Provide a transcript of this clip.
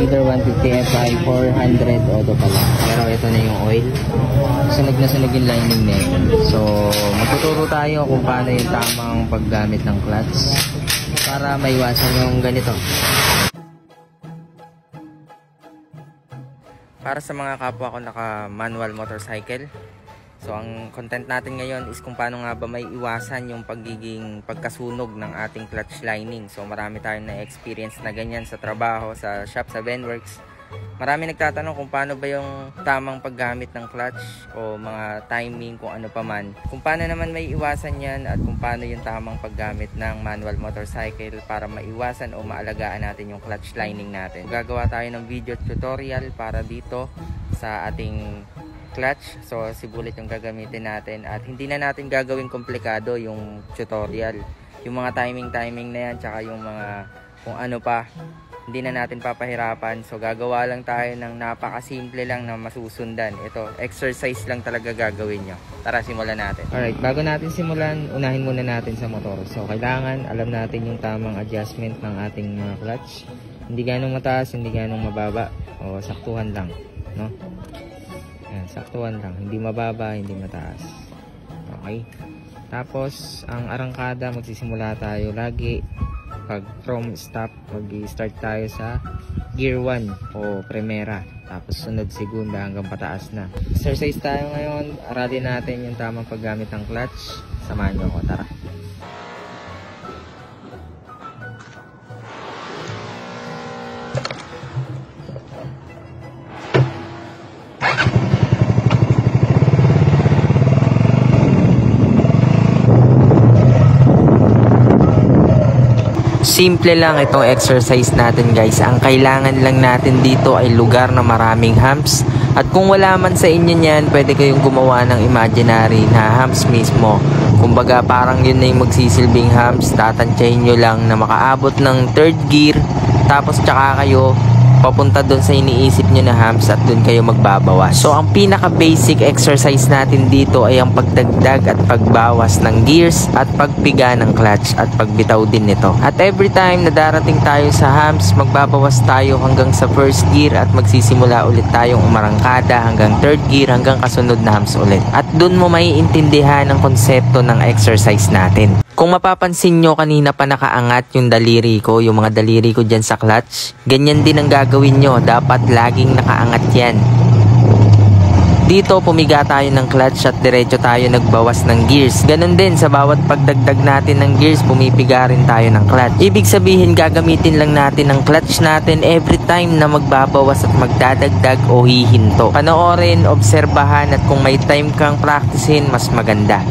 Thunder 150 Fi 400 auto pala. Pero ito na yung oil. Sunog na sunog yung lining nito. So, magtuturo tayo kung paano yung tamang paggamit ng clutch para maiwasan yung ganito. Para sa mga kapwa ko naka-manual motorcycle, so ang content natin ngayon is kung paano nga ba may iwasan yung pagiging pagkasunog ng ating clutch lining. So marami tayong na-experience na ganyan sa trabaho, sa shop, sa Benworks. Marami nagtatanong kung paano ba yung tamang paggamit ng clutch o mga timing, kung ano pa man. Kung paano naman may iwasan yan at kung paano yung tamang paggamit ng manual motorcycle para maiwasan o maalagaan natin yung clutch lining natin. Gagawa tayo ng video tutorial para dito sa ating clutch. So si Bullet yung gagamitin natin at hindi na natin gagawing komplikado yung tutorial. Yung mga timing na yan, tsaka yung mga kung ano pa, hindi na natin papahirapan. So gagawa lang tayo ng napakasimple lang na masusundan. Ito, exercise lang talaga gagawin nyo. Tara, simulan natin. Alright, bago natin simulan, unahin muna natin sa motor. So kailangan alam natin yung tamang adjustment ng ating clutch. Hindi ganong mataas, hindi ganong mababa. O saktuhan lang, no? Yan, saktuhan lang. Hindi mababa, hindi mataas. Okay. Tapos, ang arangkada, magsisimula tayo lagi pag from stop, mag-start tayo sa gear 1 o primera, tapos sunod segunda hanggang pataas na. Exercise tayo ngayon, aralin natin yung tamang paggamit ng clutch. Samahan nyo ako, tara. Simple lang itong exercise natin guys. Ang kailangan lang natin dito ay lugar na maraming humps. At kung wala man sa inyo niyan, pwede kayong gumawa ng imaginary na humps mismo. Kumbaga parang yun na yung magsisilbing humps. Tatantyahin nyo lang na makaabot ng third gear. Tapos tsaka kayo papunta doon sa iniisip nyo na humps at doon kayo magbabawas. So ang pinaka basic exercise natin dito ay ang pagdagdag at pagbawas ng gears at pagpiga ng clutch at pagbitaw din nito. At every time na darating tayo sa humps, magbabawas tayo hanggang sa first gear at magsisimula ulit tayong umarangkada hanggang third gear hanggang kasunod na humps ulit. At doon mo maiintindihan ang konsepto ng exercise natin. Kung mapapansin nyo, kanina pa nakaangat yung daliri ko, yung mga daliri ko dyan sa clutch. Ganyan din ang gagawin nyo. Dapat laging nakaangat yan. Dito, pumiga tayo ng clutch at diretso tayo nagbawas ng gears. Ganon din, sa bawat pagdagdag natin ng gears, pumipiga rin tayo ng clutch. Ibig sabihin, gagamitin lang natin ang clutch natin every time na magbabawas at magdadagdag o hihinto. Panoorin, obserbahan at kung may time kang practicein, mas maganda.